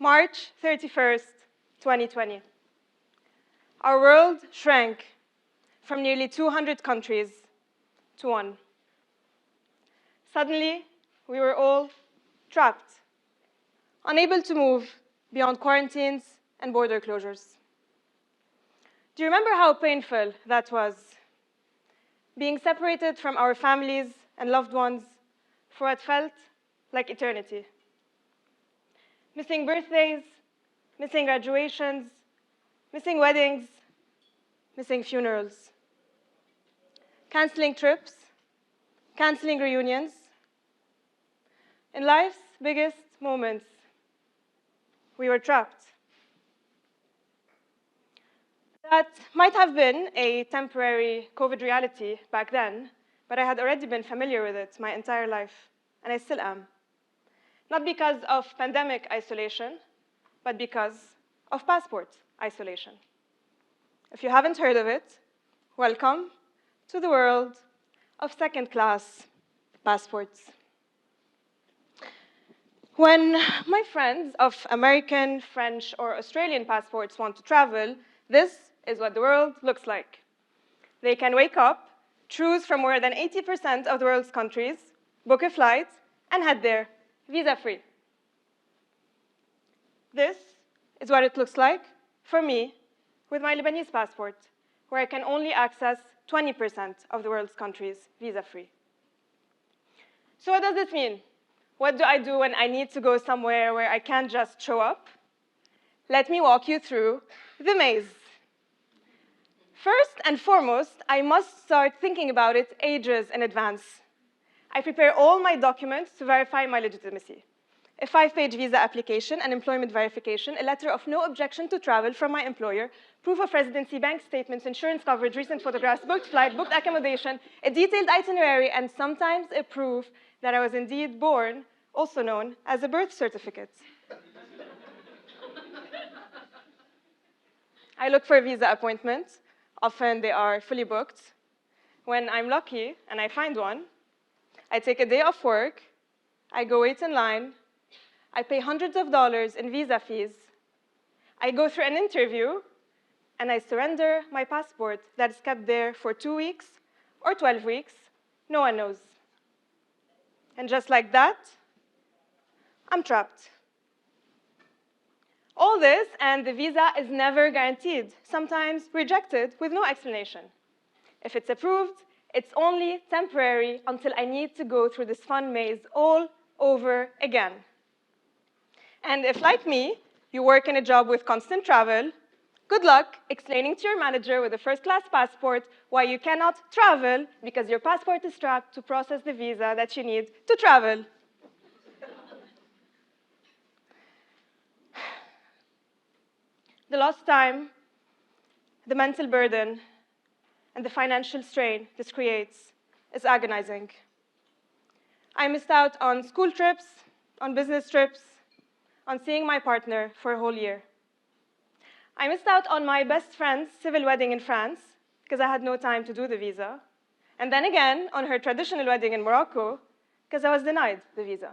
March 31st, 2020. Our world shrank from nearly 200 countries to one. Suddenly, we were all trapped, unable to move beyond quarantines and border closures. Do you remember how painful that was? Being separated from our families and loved ones for what felt like eternity. Missing birthdays, missing graduations, missing weddings, missing funerals. Canceling trips, canceling reunions. In life's biggest moments, we were trapped. That might have been a temporary COVID reality back then, but I had already been familiar with it my entire life, and I still am. Not because of pandemic isolation, but because of passport isolation. If you haven't heard of it, welcome to the world of second-class passports. When my friends of American, French, or Australian passports want to travel, this is what the world looks like. They can wake up, choose from more than 80% of the world's countries, book a flight, and head there, visa-free. This is what it looks like for me with my Lebanese passport, where I can only access 20% of the world's countries visa-free. So what does this mean? What do I do when I need to go somewhere where I can't just show up? Let me walk you through the maze. First and foremost, I must start thinking about it ages in advance. I prepare all my documents to verify my legitimacy. A 5-page visa application, an employment verification, a letter of no objection to travel from my employer, proof of residency, bank statements, insurance coverage, recent photographs, booked flight, booked accommodation, a detailed itinerary, and sometimes a proof that I was indeed born, also known as a birth certificate. I look for a visa appointment. Often they are fully booked. When I'm lucky and I find one, I take a day off work, I go wait in line, I pay hundreds of dollars in visa fees, I go through an interview, and I surrender my passport that is kept there for 2 weeks or 12 weeks. No one knows. And just like that, I'm trapped. All this, and the visa is never guaranteed, sometimes rejected with no explanation. If it's approved, it's only temporary until I need to go through this fun maze all over again. And if, like me, you work in a job with constant travel, good luck explaining to your manager with a first-class passport why you cannot travel because your passport is strapped to process the visa that you need to travel. The lost time, the mental burden, and the financial strain this creates is agonizing. I missed out on school trips, on business trips, on seeing my partner for a whole year. I missed out on my best friend's civil wedding in France because I had no time to do the visa, and then again on her traditional wedding in Morocco because I was denied the visa.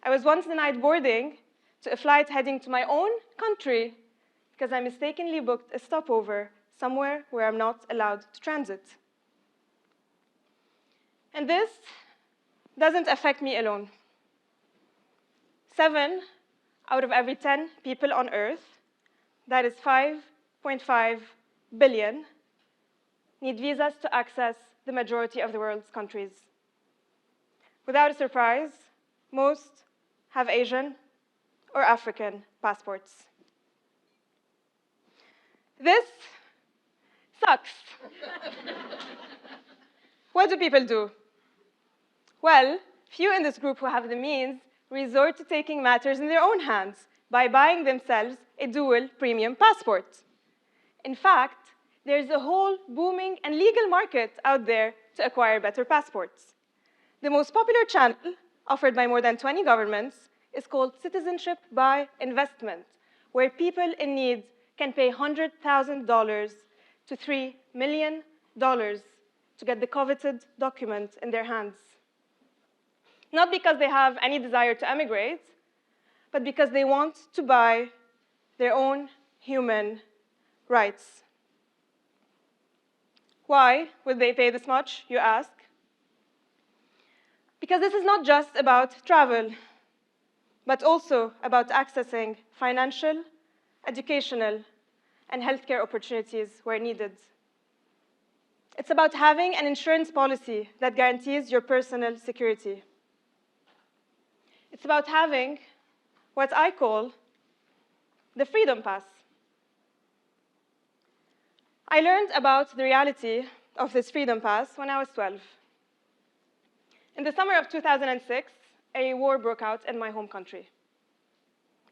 I was once denied boarding to a flight heading to my own country because I mistakenly booked a stopover somewhere where I'm not allowed to transit. And this doesn't affect me alone. 7 out of every 10 people on Earth, that is 5.5 billion, need visas to access the majority of the world's countries. Without a surprise, most have Asian or African passports. This sucks. What do people do? Well, few in this group who have the means resort to taking matters in their own hands by buying themselves a dual premium passport. In fact, there's a whole booming and legal market out there to acquire better passports. The most popular channel, offered by more than 20 governments, is called citizenship by investment, where people in need can pay $100,000 to $3 million to get the coveted document in their hands. Not because they have any desire to emigrate, but because they want to buy their own human rights. Why would they pay this much, you ask? Because this is not just about travel, but also about accessing financial, educational, and healthcare opportunities where needed. It's about having an insurance policy that guarantees your personal security. It's about having what I call the freedom pass. I learned about the reality of this freedom pass when I was 12. In the summer of 2006, a war broke out in my home country.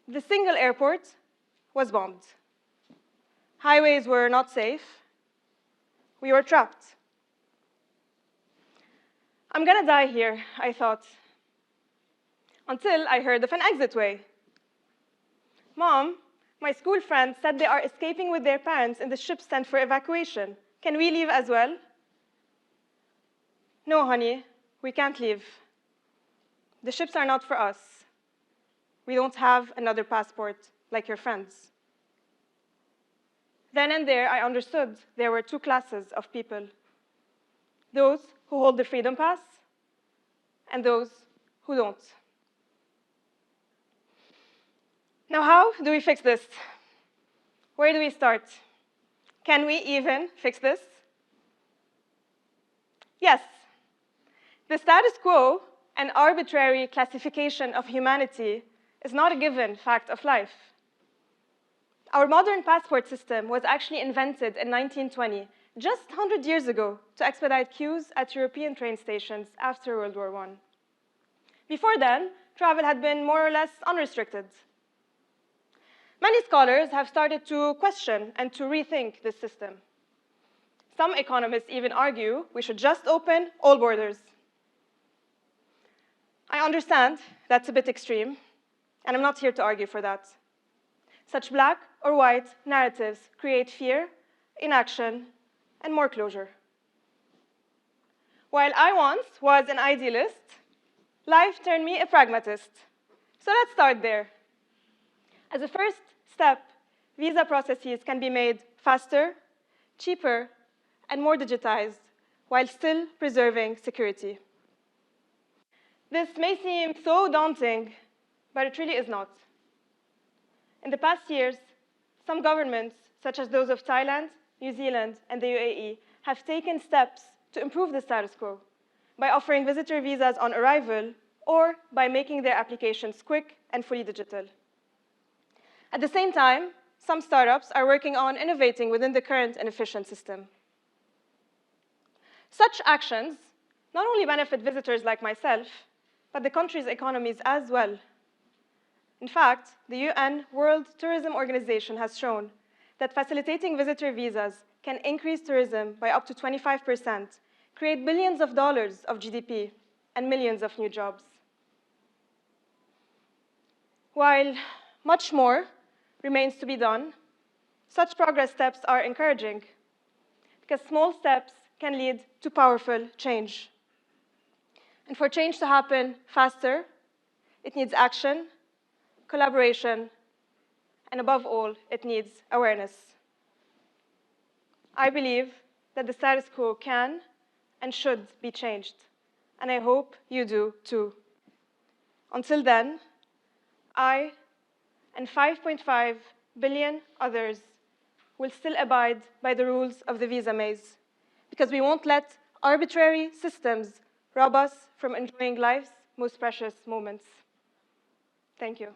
The single airport was bombed. Highways were not safe. We were trapped. I'm gonna die here, I thought, until I heard of an exit way. Mom, my school friends said they are escaping with their parents in the ship sent for evacuation. Can we leave as well? No, honey, we can't leave. The ships are not for us. We don't have another passport like your friends. Then and there, I understood there were two classes of people: those who hold the freedom pass and those who don't. Now, how do we fix this? Where do we start? Can we even fix this? Yes. The status quo, an arbitrary classification of humanity, is not a given fact of life. Our modern passport system was actually invented in 1920, just 100 years ago, to expedite queues at European train stations after World War I. Before then, travel had been more or less unrestricted. Many scholars have started to question and to rethink this system. Some economists even argue we should just open all borders. I understand that's a bit extreme, and I'm not here to argue for that. Such black or white narratives create fear, inaction, and more closure. While I once was an idealist, life turned me a pragmatist. So let's start there. As a first step, visa processes can be made faster, cheaper, and more digitized, while still preserving security. This may seem so daunting, but it really is not. In the past years, some governments, such as those of Thailand, New Zealand, and the UAE, have taken steps to improve the status quo by offering visitor visas on arrival or by making their applications quick and fully digital. At the same time, some startups are working on innovating within the current inefficient system. Such actions not only benefit visitors like myself, but the country's economies as well. In fact, the UN World Tourism Organization has shown that facilitating visitor visas can increase tourism by up to 25%, create billions of dollars of GDP, and millions of new jobs. While much more remains to be done, such progress steps are encouraging, because small steps can lead to powerful change. And for change to happen faster, it needs action, collaboration, and above all, it needs awareness. I believe that the status quo can and should be changed, and I hope you do too. Until then, I and 5.5 billion others will still abide by the rules of the visa maze, because we won't let arbitrary systems rob us from enjoying life's most precious moments. Thank you.